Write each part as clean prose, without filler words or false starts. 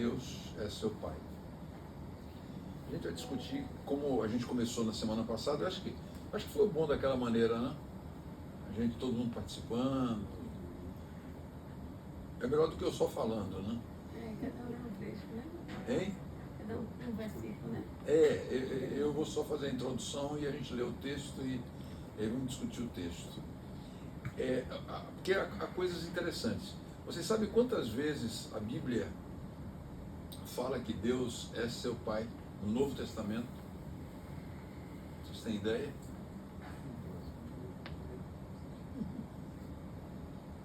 Deus é seu Pai. A gente vai discutir como a gente começou na semana passada. Eu acho que foi bom daquela maneira, né? Todo mundo participando. É melhor do que eu só falando, né? Cada um é um trecho, né? Hein? Cada um versículo, né? Eu vou só fazer a introdução e a gente lê o texto e aí vamos discutir o texto. Porque há coisas interessantes. Vocês sabem quantas vezes a Bíblia fala que Deus é seu Pai no Novo Testamento? Vocês têm ideia?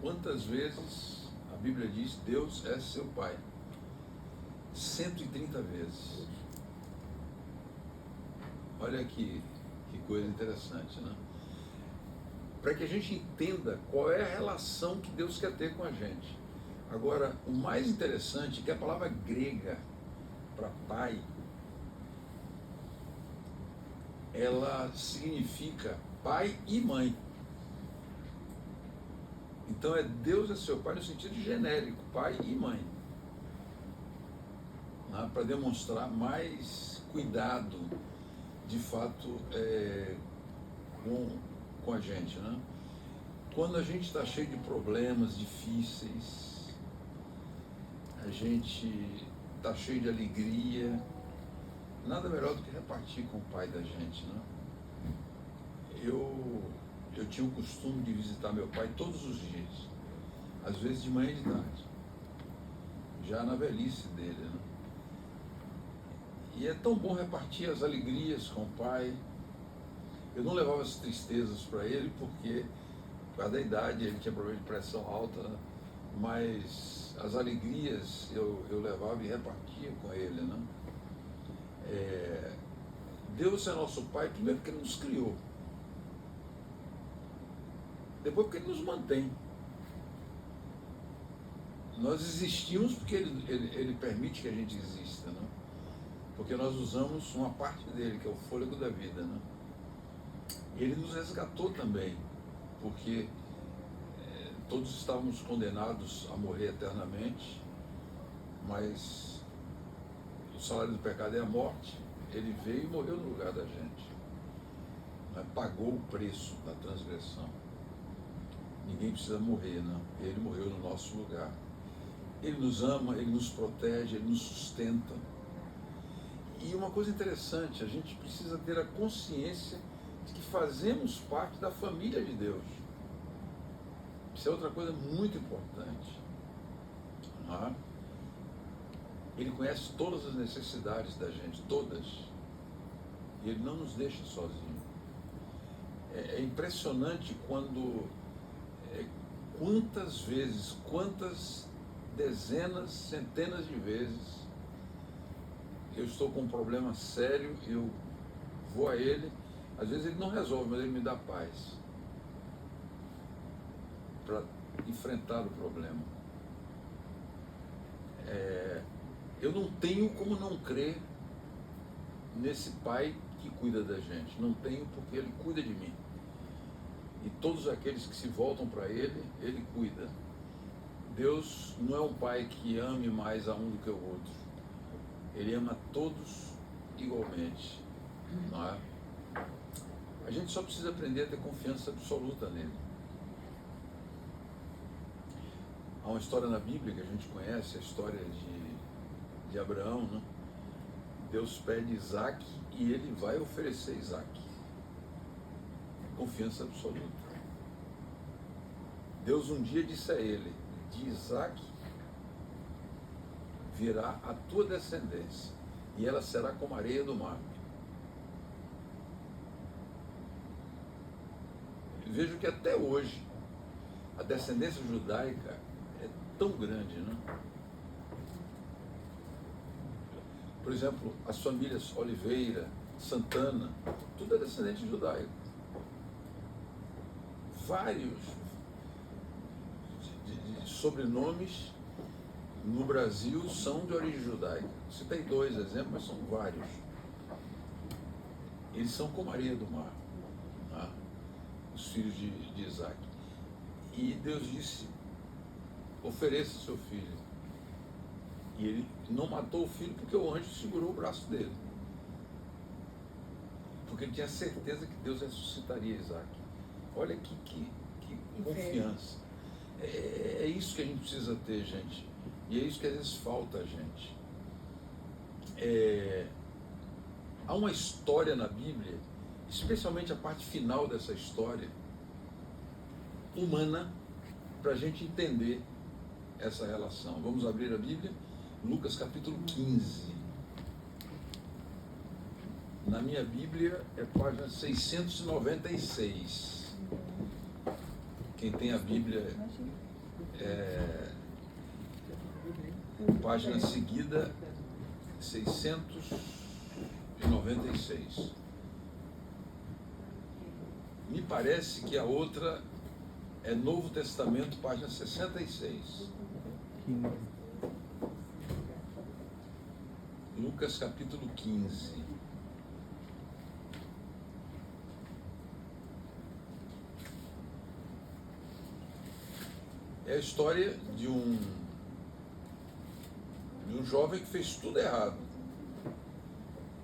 Quantas vezes a Bíblia diz Deus é seu Pai? 130 vezes. Olha que coisa interessante, né? Para que a gente entenda qual é a relação que Deus quer ter com a gente. Agora, o mais interessante é que a palavra grega para pai, ela significa pai e mãe. Então Deus é seu pai no sentido genérico, pai e mãe. Né? Para demonstrar mais cuidado, de fato, com a gente, né? Quando a gente está cheio de problemas difíceis, a gente está cheio de alegria, nada melhor do que repartir com o pai da gente, né? Eu tinha o costume de visitar meu pai todos os dias, às vezes de manhã e de tarde, já na velhice dele, né? E é tão bom repartir as alegrias com o pai. Eu não levava as tristezas para ele, porque por causa da idade ele tinha problema de pressão alta, né? Mas as alegrias eu levava e repartia com ele, né? Deus é nosso Pai, primeiro porque Ele nos criou, depois porque Ele nos mantém. Nós existimos porque Ele permite que a gente exista, né? Porque nós usamos uma parte dele, que é o fôlego da vida, né? Ele nos resgatou também, porque todos estávamos condenados a morrer eternamente, mas o salário do pecado é a morte. Ele veio e morreu no lugar da gente, né? Pagou o preço da transgressão. Ninguém precisa morrer, não. Ele morreu no nosso lugar. Ele nos ama, Ele nos protege, Ele nos sustenta. E uma coisa interessante, a gente precisa ter a consciência de que fazemos parte da família de Deus. Isso é outra coisa muito importante. Não? Ele conhece todas as necessidades da gente, todas. E Ele não nos deixa sozinhos. É impressionante quantas vezes, quantas dezenas, centenas de vezes eu estou com um problema sério, eu vou a Ele, às vezes Ele não resolve, mas Ele me dá paz para enfrentar o problema. Eu não tenho como não crer nesse Pai que cuida da gente. Não tenho, porque Ele cuida de mim. E todos aqueles que se voltam para Ele, Ele cuida. Deus não é um Pai que ame mais a um do que o outro. Ele ama todos igualmente. Não é? A gente só precisa aprender a ter confiança absoluta nele. Há uma história na Bíblia que a gente conhece, a história de Abraão, né? Deus pede Isaac e ele vai oferecer Isaac. Confiança absoluta. Deus um dia disse a ele: de Isaac virá a tua descendência e ela será como a areia do mar. Vejo que até hoje a descendência judaica é tão grande, né? Por exemplo, as famílias Oliveira, Santana, tudo é descendente judaico. Vários de sobrenomes no Brasil são de origem judaica. Citei 2 exemplos, mas são vários. Eles são como a areia do mar, né? Os filhos de Isaac. E Deus disse: ofereça seu filho. E ele não matou o filho porque o anjo segurou o braço dele. Porque ele tinha certeza que Deus ressuscitaria Isaac. Olha que confiança. É isso que a gente precisa ter, gente. E é isso que às vezes falta a gente. Há uma história na Bíblia, especialmente a parte final dessa história, humana, para a gente entender essa relação. Vamos abrir a Bíblia? Lucas capítulo 15. Na minha Bíblia é página 696. Quem tem a Bíblia página seguida 696. Me parece que a outra é Novo Testamento, página 66. Lucas capítulo 15. É a história de um jovem que fez tudo errado.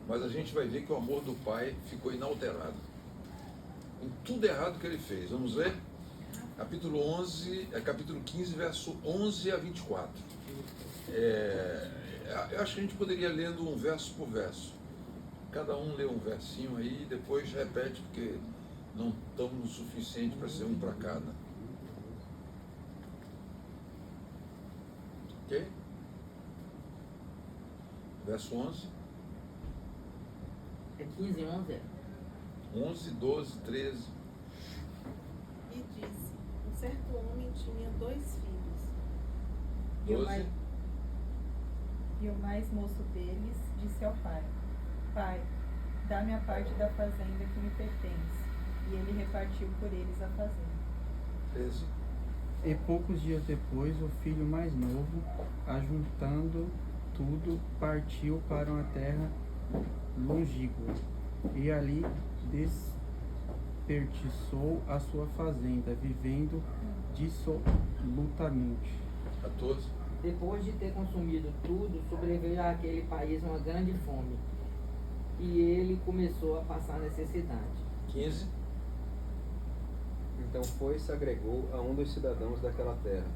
Mas a gente vai ver que o amor do pai ficou inalterado. Em tudo errado que ele fez. Vamos ver? Capítulo 15, verso 11 a 24. Eu acho que a gente poderia ir lendo um verso por verso. Cada um lê um versinho aí e depois repete, porque não estamos o suficiente para ser um para cada. Ok? Verso 11. É 15, 11? 11, 12, 13. E disse: um certo homem tinha 2 filhos. 12. E o mais moço deles disse ao pai: Pai, dá-me a parte da fazenda que me pertence. E ele repartiu por eles a fazenda. 13. E poucos dias depois, o filho mais novo, ajuntando tudo, partiu para uma terra longínqua, e ali desperdiçou a sua fazenda, vivendo dissolutamente. 14. Depois de ter consumido tudo, sobreveio àquele país uma grande fome, e ele começou a passar necessidade. 15. Então foi e se agregou a um dos cidadãos daquela terra,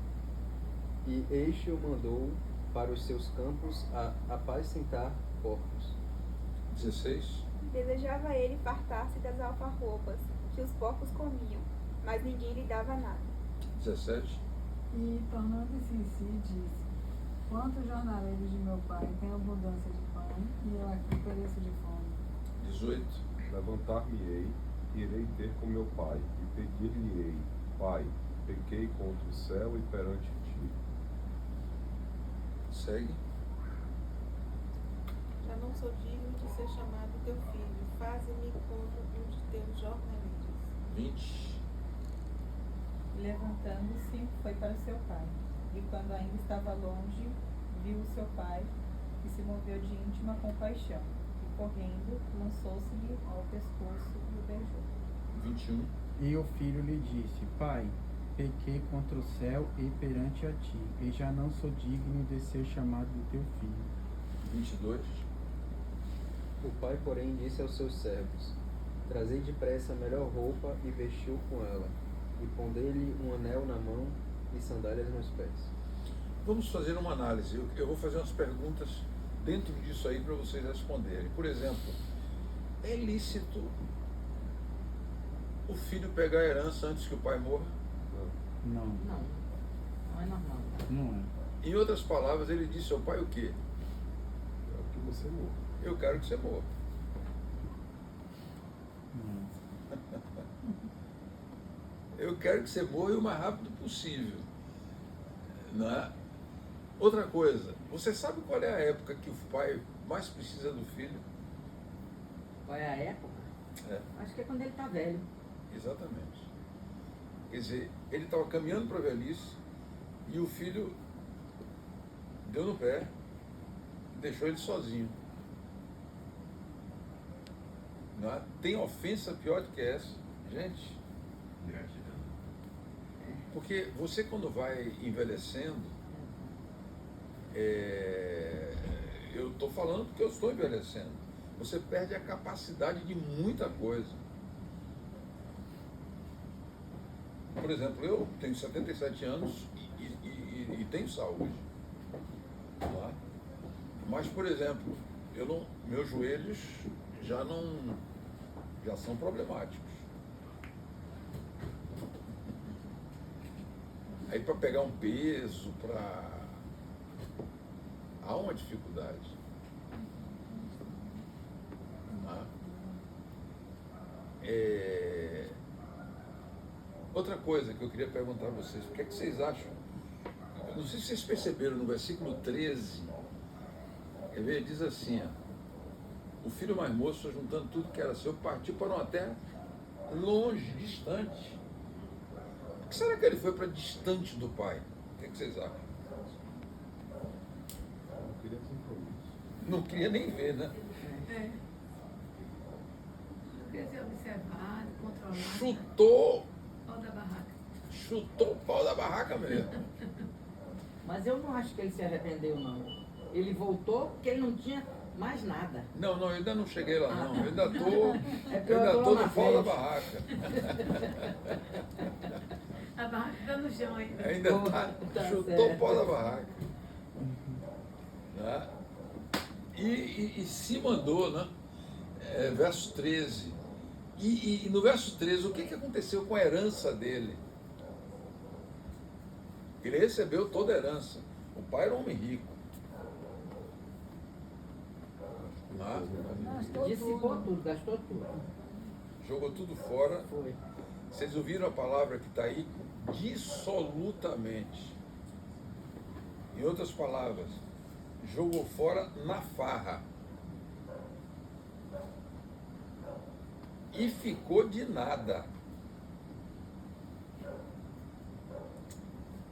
e este o mandou para os seus campos a apacentar porcos. 16. Desejava ele fartar-se das alfarrobas que os porcos comiam, mas ninguém lhe dava nada. 17. E, tornando-se em si, disse: quantos jornaleiros de meu pai têm abundância de pão, e eu aqui pereço de fome. 18. Levantar-me-ei, irei ter com meu pai, e pedir-lhe-ei: Pai, pequei contra o céu e perante ti. Segue. Já não sou digno de ser chamado teu filho. Faze-me como um de teus jornaleiros. 20. E levantando-se, foi para o seu pai. E quando ainda estava longe, viu o seu pai e se moveu de íntima compaixão. E correndo, lançou-se-lhe ao pescoço e o beijou. 21. E o filho lhe disse: Pai, pequei contra o céu e perante a ti, e já não sou digno de ser chamado teu filho. 22. O pai, porém, disse aos seus servos: Trazei depressa a melhor roupa e vestiu com ela, e pondei-lhe um anel na mão e sandálias nos pés. Vamos fazer uma análise. Eu vou fazer umas perguntas dentro disso aí para vocês responderem. Por exemplo, é lícito o filho pegar a herança antes que o pai morra? Não, Não, não é normal. não é. Em outras palavras, ele disse ao pai o quê? É o que você morre. Eu quero que você morra. Não. Eu quero que você morra o mais rápido possível. Não é? Outra coisa, você sabe qual é a época que o pai mais precisa do filho? Qual é a época? É. Acho que é quando ele tá velho. Exatamente. Quer dizer, ele estava caminhando para a velhice e o filho deu no pé e deixou ele sozinho. Não é? Tem ofensa pior do que essa? Gente, porque você quando vai envelhecendo, Eu estou falando porque eu estou envelhecendo. Você perde a capacidade de muita coisa. Por exemplo, eu tenho 77 anos e tenho saúde. Tá? Mas, por exemplo, meus joelhos já são problemáticos. Aí para pegar um peso, há uma dificuldade. Tá? Outra coisa que eu queria perguntar a vocês, o que é que vocês acham? Não sei se vocês perceberam no versículo 13, ele diz assim, ó, o filho mais moço, juntando tudo que era seu, partiu para uma terra longe, distante. Por que será que ele foi para distante do pai? O que é que vocês acham? Eu queria compromisso. Não queria nem ver, né? Não queria ser observado, controlado. Chutou Pau da barraca. o pau da barraca mesmo. Mas eu não acho que ele se arrependeu, não. Ele voltou porque ele não tinha mais nada. Não, eu ainda não cheguei lá, não. Eu ainda tô, É porque eu ainda eu tô tô lá no na pau da frente. barraca. A barraca está no chão ainda. Ainda Tá chutou certo. o pau da barraca. Né? E se mandou, né? Verso 13. E no verso 13, o que aconteceu com a herança dele? Ele recebeu toda a herança. O pai era um homem rico. Né? Gastou Dissipou tudo. tudo, gastou tudo. Jogou tudo fora. Foi. Vocês ouviram a palavra que está aí? Dissolutamente. Em outras palavras, jogou fora na farra. E ficou de nada.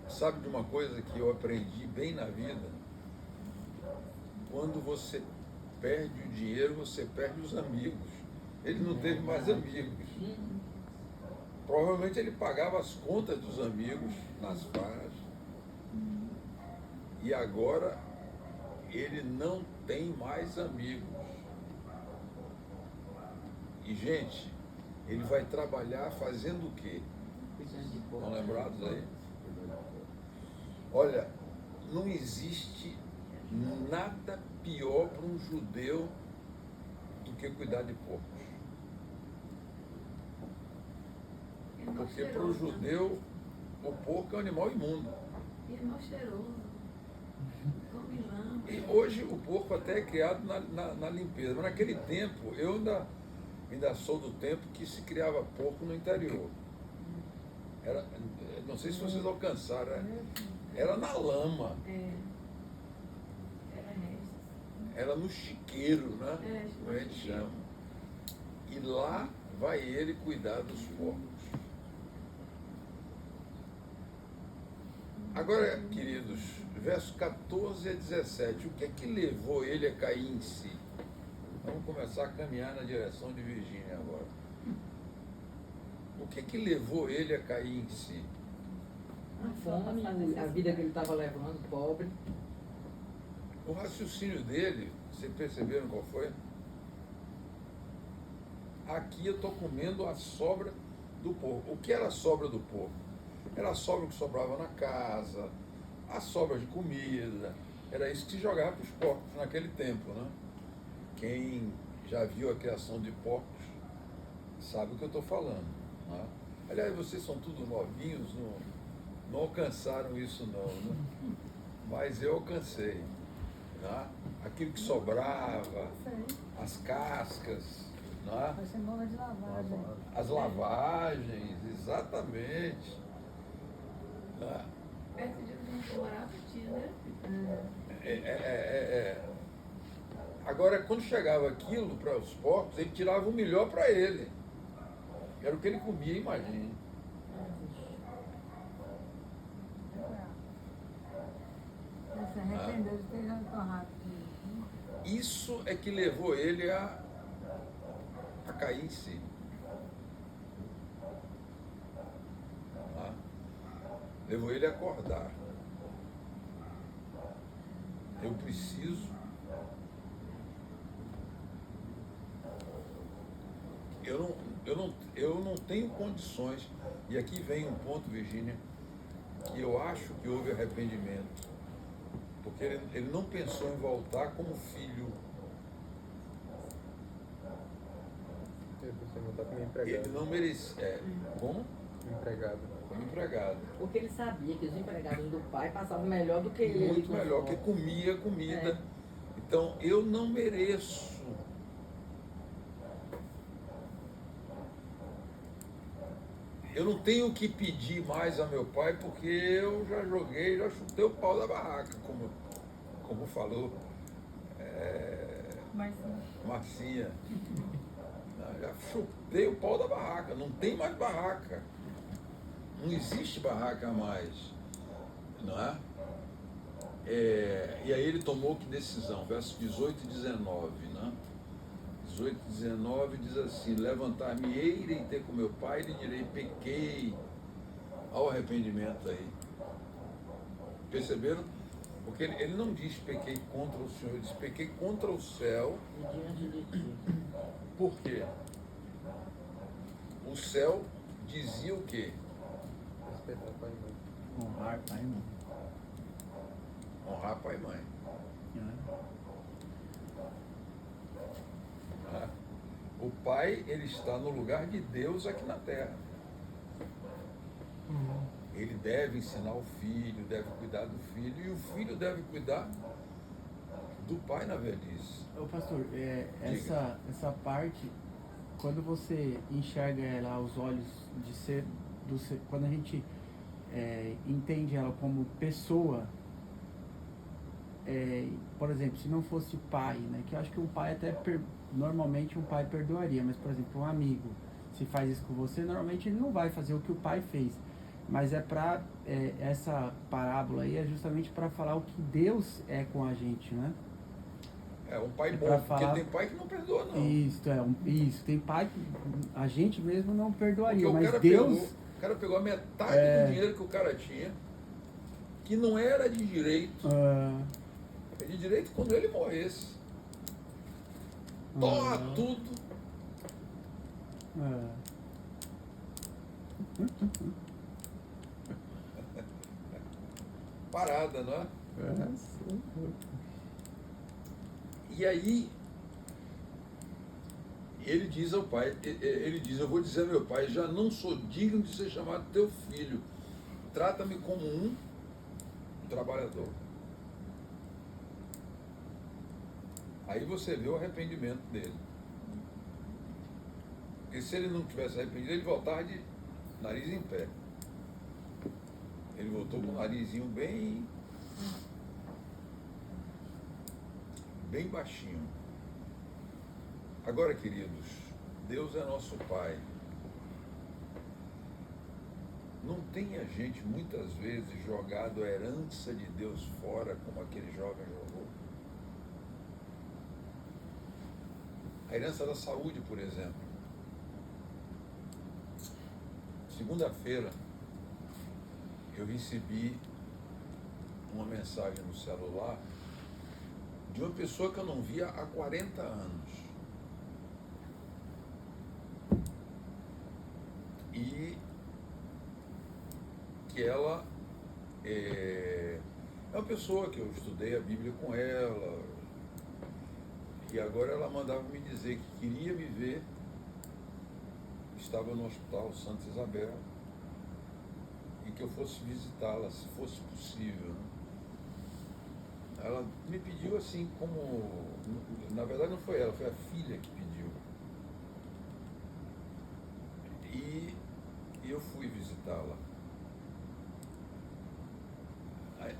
Sabe de uma coisa que eu aprendi bem na vida? Quando você perde o dinheiro, você perde os amigos. Ele não teve mais amigos. Provavelmente ele pagava as contas dos amigos nas farras. E agora ele não tem mais amigos. E, gente, ele vai trabalhar fazendo o quê? Estão lembrados aí? Olha, não existe nada pior para um judeu do que cuidar de porcos. Porque para o judeu, o porco é um animal imundo. E é mal cheiroso. Come lama. E hoje o porco até é criado na limpeza, mas naquele tempo, eu ainda sou do tempo que se criava porco no interior. Não sei se vocês alcançaram, era na lama, Era resto. era no chiqueiro, né? Como a gente chama. E lá vai ele cuidar dos porcos. Agora, queridos, versos 14 a 17, o que é que levou ele a cair em si? Vamos começar a caminhar na direção de Virgínia agora. O que é que levou ele a cair em si? A fome, a vida que ele estava levando, pobre. O raciocínio dele, vocês perceberam qual foi? Aqui eu estou comendo a sobra do porco. O que era a sobra do porco? Era a sobra que sobrava na casa, a sobra de comida. Era isso que se jogava para os porcos naquele tempo, né? Quem já viu a criação de porcos sabe o que eu estou falando. Né? Aliás, vocês são tudo novinhos, não alcançaram isso não, né? Mas eu alcancei. Né? Aquilo que sobrava, as cascas, né? Vai ser bola de lavagem. As lavagens, exatamente. Né? Perto de onde a gente morava, tinha, né? Agora, quando chegava aquilo para os porcos, ele tirava o melhor para ele. Era o que ele comia, imagine. Se arrependeu de ter jogado tão rápido. Isso é que levou ele a cair em si. Tá? Levou ele a acordar. Eu preciso. Eu não tenho condições. E aqui vem um ponto, Virgínia, que eu acho que houve arrependimento. Porque ele não pensou em voltar como filho. Você voltar como empregado. Ele não merecia. Como? Empregado. Como empregado. Porque ele sabia que os empregados do pai passavam melhor do que ele. Muito melhor, que comia comida. Então, eu não mereço. Eu não tenho que pedir mais a meu pai, porque eu já joguei, já chutei o pau da barraca, como falou Marcinha. Já chutei o pau da barraca, não tem mais barraca. Não existe barraca mais. Não é? E aí ele tomou que decisão? Versos 18 e 19, né? 18 e 19 diz assim: levantar-me-ei, irei ter com meu pai, e lhe direi, pequei. Ao arrependimento aí. Perceberam? Porque ele não diz pequei contra o Senhor, ele diz pequei contra o céu. E diante de ti. Por quê? O céu dizia o quê? Respeitar pai e mãe. Honrar pai e mãe. Honrar pai e mãe. Né? O pai, ele está no lugar de Deus aqui na terra. Ele deve ensinar o filho, deve cuidar do filho, e o filho deve cuidar do pai na velhice. Ô pastor, essa parte, quando você enxerga ela aos olhos de ser, quando a gente entende ela como pessoa, por exemplo, se não fosse pai, né, que eu acho que um pai até, normalmente um pai perdoaria, mas por exemplo, um amigo, se faz isso com você, normalmente ele não vai fazer o que o pai fez. Mas essa parábola aí é justamente para falar o que Deus é com a gente, né? Um pai bom, pra porque falar... tem pai que não perdoa, não. Isso, tem pai que a gente mesmo não perdoaria, Porque mas Deus... o cara pegou a metade do dinheiro que o cara tinha, que não era de direito. É de direito quando ele morresse. Torra tudo. Parada, não é? E aí, ele diz ao pai, eu vou dizer ao meu pai, já não sou digno de ser chamado teu filho. Trata-me como um trabalhador. Aí você vê o arrependimento dele. Porque se ele não tivesse arrependido, ele voltava de nariz em pé. Ele voltou com o narizinho bem baixinho. Agora, queridos, Deus é nosso Pai. Não tem a gente, muitas vezes, jogado a herança de Deus fora, como aquele jovem jogou? A herança da saúde, por exemplo. Segunda-feira, eu recebi uma mensagem no celular de uma pessoa que eu não via há 40 anos. E que ela é uma pessoa que eu estudei a Bíblia com ela, e agora ela mandava me dizer que queria me ver, estava no Hospital Santa Isabel, e que eu fosse visitá-la, se fosse possível. Né? Ela me pediu assim como... Na verdade não foi ela, foi a filha que pediu. E eu fui visitá-la.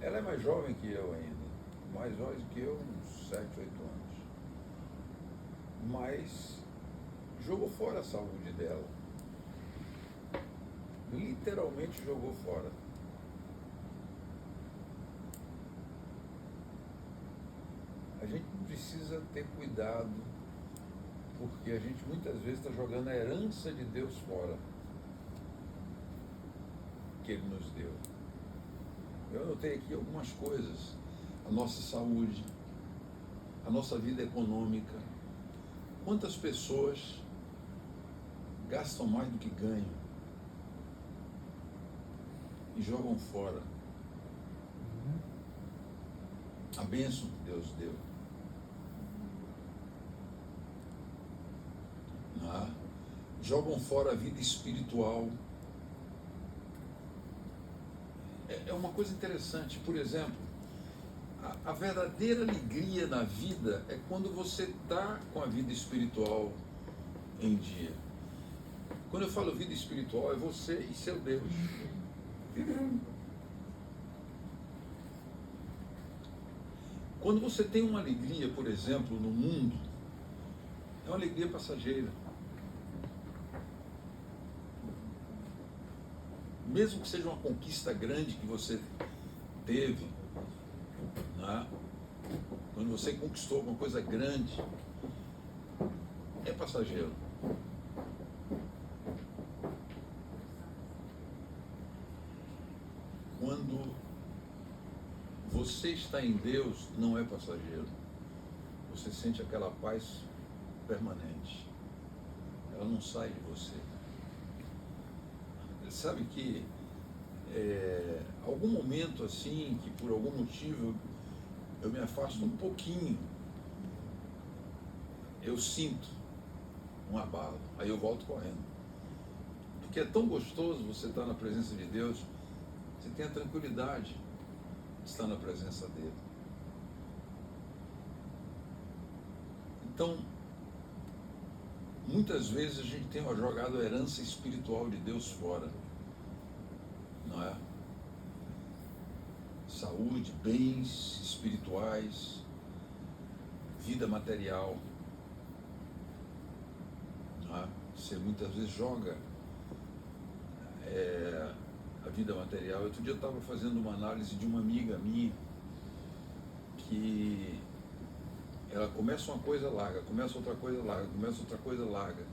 Ela é mais jovem que eu ainda, mais jovem que eu, uns 7, 8 anos. Mas jogou fora a saúde dela. Literalmente jogou fora. A gente precisa ter cuidado, porque a gente muitas vezes está jogando a herança de Deus fora, que Ele nos deu. Eu anotei aqui algumas coisas. a nossa saúde, a nossa vida econômica. Quantas pessoas gastam mais do que ganham e jogam fora a bênção que Deus deu? Não é? Jogam fora a vida espiritual. É uma coisa interessante, por exemplo, a verdadeira alegria na vida é quando você está com a vida espiritual em dia. Quando eu falo vida espiritual, é você e seu Deus. Quando você tem uma alegria, por exemplo, no mundo, é uma alegria passageira. Mesmo que seja uma conquista grande que você teve, né? Quando você conquistou alguma coisa grande, é passageiro. Quando você está em Deus, não é passageiro. Você sente aquela paz permanente. Ela não sai de você. Sabe que algum momento assim, que por algum motivo eu me afasto um pouquinho, eu sinto um abalo, aí eu volto correndo. Porque é tão gostoso você estar na presença de Deus, você tem a tranquilidade de estar na presença dele. Então, muitas vezes a gente tem jogado a herança espiritual de Deus fora, não é? Saúde, bens espirituais, vida material, não é? Você muitas vezes joga a vida material. Outro dia eu estava fazendo uma análise de uma amiga minha que ela começa uma coisa larga, começa outra coisa larga, começa outra coisa larga.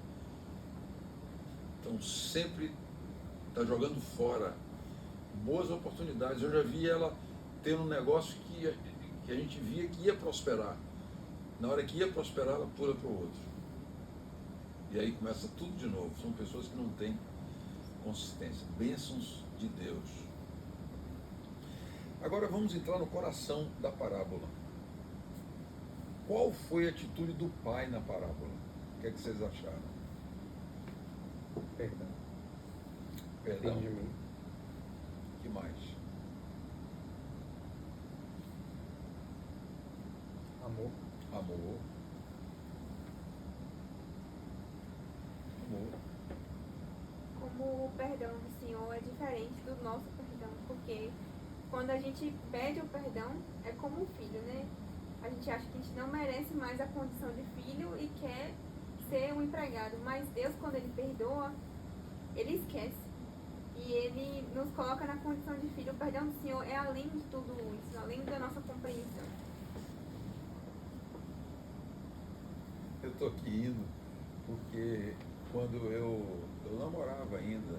Então sempre está jogando fora boas oportunidades. Eu já vi ela ter um negócio que a gente via que ia prosperar. Na hora que ia prosperar, ela pula para o outro. E aí começa tudo de novo. São pessoas que não têm consistência. Bênçãos de Deus. Agora vamos entrar no coração da parábola. Qual foi a atitude do pai na parábola? O que é que vocês acharam? Perdão. Perdão. Entendimento. O que mais? Amor. Amor. Amor. Como o perdão do Senhor é diferente do nosso perdão, porque quando a gente pede o perdão, é como um filho, né? A gente acha que a gente não merece mais a condição de filho e quer ser um empregado, mas Deus, quando Ele perdoa, Ele esquece. E Ele nos coloca na condição de filho. O perdão do Senhor é além de tudo isso, além da nossa compreensão. Eu estou aqui indo porque quando eu namorava ainda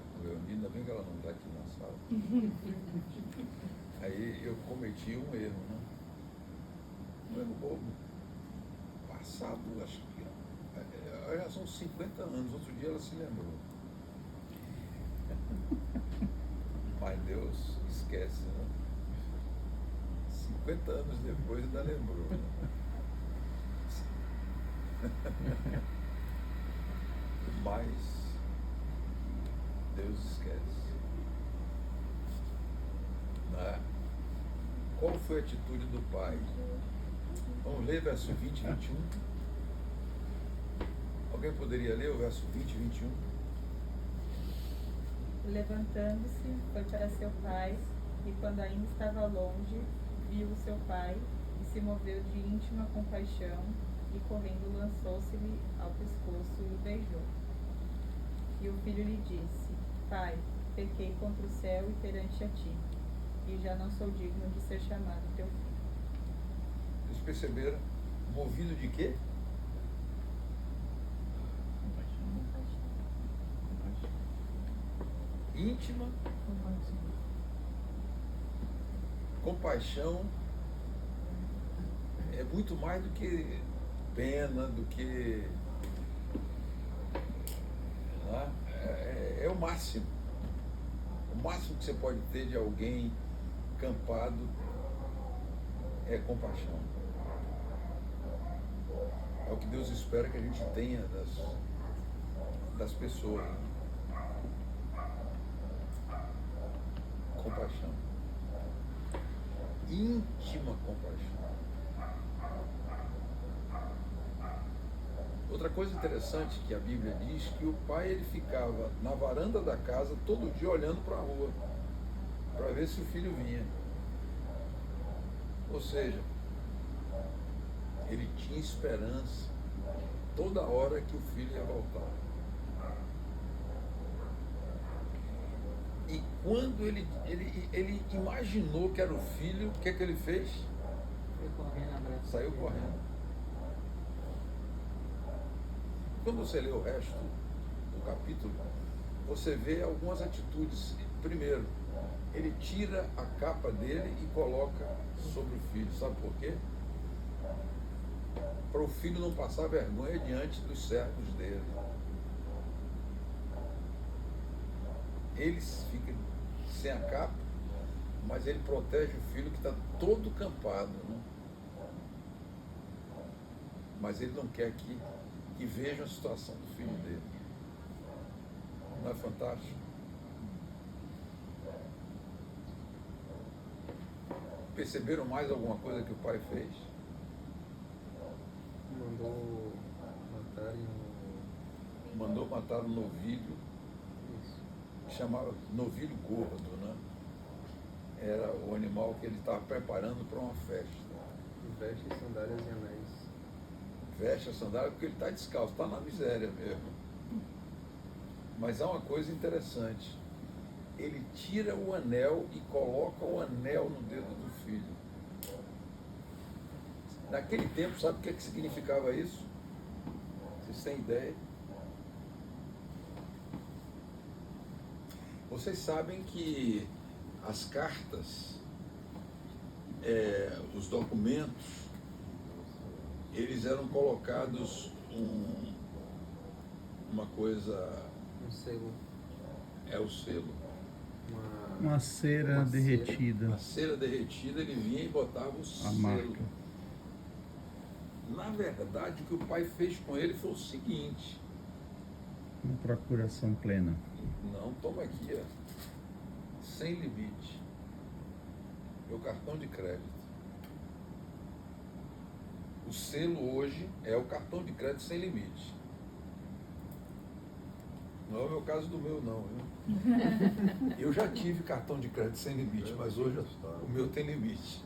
bem que ela não está aqui na sala, aí eu cometi um erro, né? Um erro bobo. Passado, acho que já são 50 anos, outro dia ela se lembrou. Mas Deus esquece, né? 50 anos depois ainda lembrou. Né? Mas Deus esquece. Né? Qual foi a atitude do pai? Vamos ler verso 20 e 21. Alguém poderia ler o verso 20 e 21? Levantando-se, foi para seu pai, e quando ainda estava longe, viu o seu pai, e se moveu de íntima compaixão, e correndo lançou-se-lhe ao pescoço e o beijou. E o filho lhe disse: Pai, pequei contra o céu e perante a ti, e já não sou digno de ser chamado teu filho. Vocês perceberam? Movido de quê? Íntima compaixão é muito mais do que pena, do que... né? É o máximo. O máximo que você pode ter de alguém campado é compaixão. É o que Deus espera que a gente tenha das pessoas. Compaixão. Íntima compaixão. Outra coisa interessante que a Bíblia diz que o pai ele ficava na varanda da casa todo dia olhando para a rua para ver se o filho vinha. Ou seja, ele tinha esperança toda hora que o filho ia voltar. E quando ele imaginou que era o filho, o que é que ele fez? Foi correndo, abraço. Saiu correndo. Quando você lê o resto do capítulo, você vê algumas atitudes. Primeiro, ele tira a capa dele e coloca sobre o filho. Sabe por quê? Para o filho não passar vergonha diante dos servos dele. Ele fica sem a capa, mas ele protege o filho que está todo campado. Né? Mas ele não quer que vejam a situação do filho dele. Não é fantástico? Perceberam mais alguma coisa que o pai fez? Mandou matarem Mandou matar um novilho, isso. chamava novilho gordo, né? Era o animal que ele estava preparando para uma festa. Veste sandálias e anéis. Veste a sandália porque ele está descalço, está na miséria mesmo. Mas há uma coisa interessante. Ele tira o anel e coloca o anel no dedo do filho. Naquele tempo, sabe o que significava isso? Vocês têm ideia? Vocês sabem que as cartas, os documentos, eles eram colocados uma coisa... Um selo. É o selo. Uma cera derretida. Uma cera derretida, ele vinha e botava o selo. Marca. Na verdade, o que o pai fez com ele foi o seguinte. Uma procuração plena. Não, toma aqui, ó. Sem limite. Meu cartão de crédito. O selo hoje é o cartão de crédito sem limite. Não é o meu caso do meu, não. Viu? Eu já tive cartão de crédito sem limite, mas hoje o meu tem limite.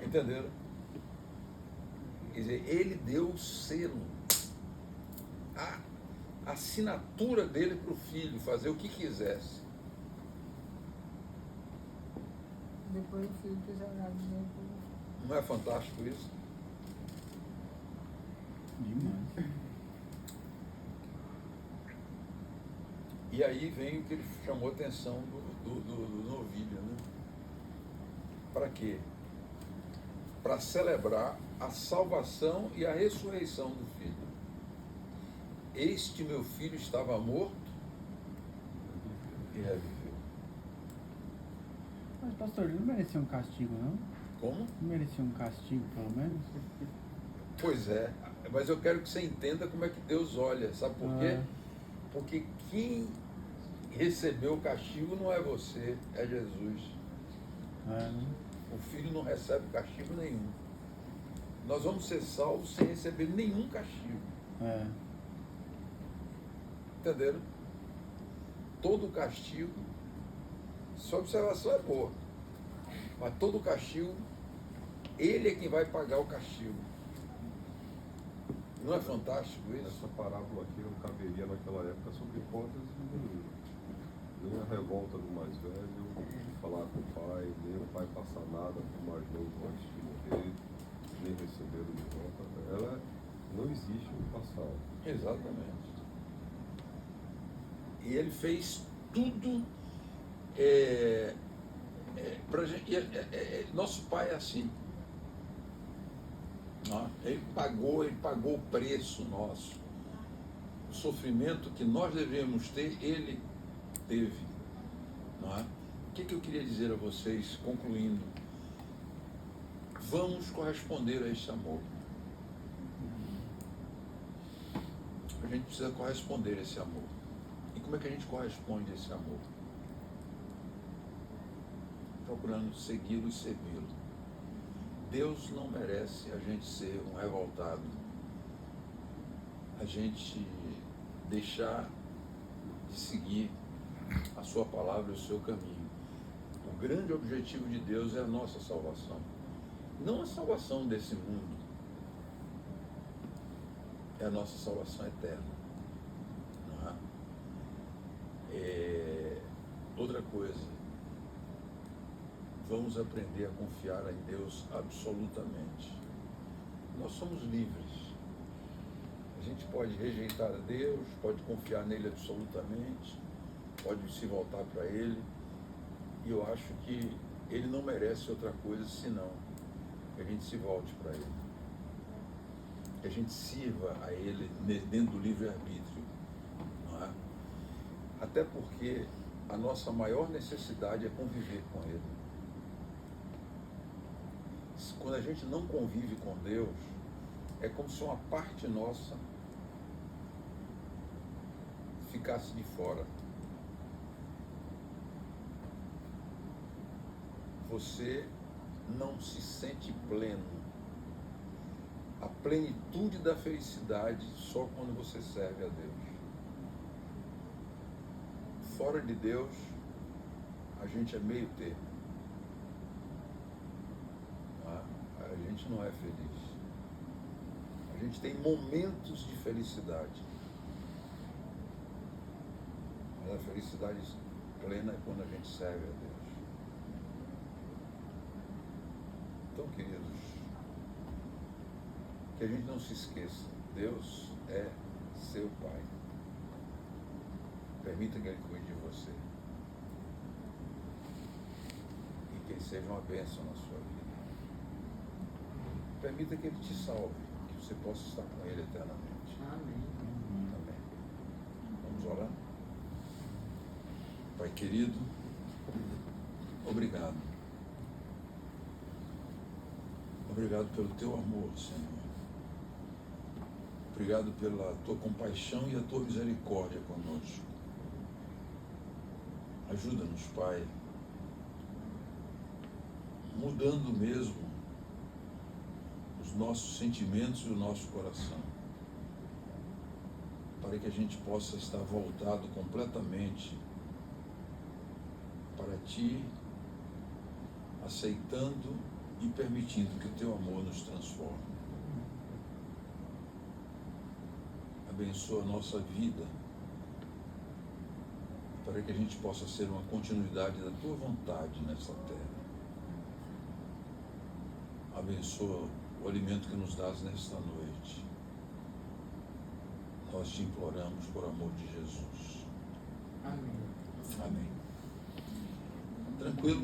Entenderam? Quer dizer, ele deu o selo, a assinatura dele para o filho fazer o que quisesse. Depois o filho ter jogado dinheiro. Não é fantástico isso? Demais. E aí vem o que ele chamou a atenção do novilho, né? Para quê? Para celebrar a salvação e a ressurreição do filho. Este meu filho estava morto e reviveu. Mas, pastor, ele não merecia um castigo, não? Como? Não merecia um castigo, pelo menos? Pois é, mas eu quero que você entenda como é que Deus olha, sabe por quê? Porque quem recebeu o castigo não é você, é Jesus. O filho não recebe castigo nenhum. Nós vamos ser salvos sem receber nenhum castigo. Entenderam? Todo castigo, sua observação é boa, mas todo castigo, ele é quem vai pagar o castigo. Não é fantástico isso? Essa parábola aqui não caberia naquela época sobre hipótese nenhuma. Nem a revolta do mais velho, falar com o pai, nem o pai passar nada para o mais novo antes de morrer, nem receber o de volta. Ela não existe no passado. Exatamente. E ele fez tudo pra gente. Nosso pai é assim. Ele pagou o preço nosso. O sofrimento que nós deveríamos ter, ele teve. Não é? O que eu queria dizer a vocês, concluindo? Vamos corresponder a esse amor. A gente precisa corresponder a esse amor. E como é que a gente corresponde a esse amor? Procurando segui-lo e servi-lo. Deus não merece a gente ser um revoltado, a gente deixar de seguir a sua palavra e o seu caminho. O grande objetivo de Deus é a nossa salvação, não a salvação desse mundo, é a nossa salvação eterna. Não é? Outra coisa, vamos aprender a confiar em Deus absolutamente. Nós somos livres. A gente pode rejeitar a Deus, pode confiar nele absolutamente, pode se voltar para ele. E eu acho que ele não merece outra coisa senão que a gente se volte para ele. Que a gente sirva a ele dentro do livre-arbítrio. Não é? Até porque a nossa maior necessidade é conviver com ele. Quando a gente não convive com Deus, é como se uma parte nossa ficasse de fora. Você não se sente pleno. A plenitude da felicidade só quando você serve a Deus. Fora de Deus, a gente é meio termo. A gente não é feliz. A gente tem momentos de felicidade. Mas a felicidade plena é quando a gente serve a Deus. Então, queridos, que a gente não se esqueça, Deus é seu Pai. Permita que Ele cuide de você. E que Ele seja uma bênção na sua vida. Permita que Ele te salve, que você possa estar com Ele eternamente. Amém. Amém. Vamos orar? Pai querido, obrigado. Obrigado pelo teu amor, Senhor. Obrigado pela tua compaixão e a tua misericórdia conosco. Ajuda-nos, Pai, mudando mesmo os nossos sentimentos e o nosso coração, para que a gente possa estar voltado completamente para Ti, aceitando e permitindo que o Teu amor nos transforme. Abençoa a nossa vida, para que a gente possa ser uma continuidade da Tua vontade nessa terra. Abençoa o alimento que nos dás nesta noite. Nós te imploramos por amor de Jesus. Amém. Amém. Tranquilo?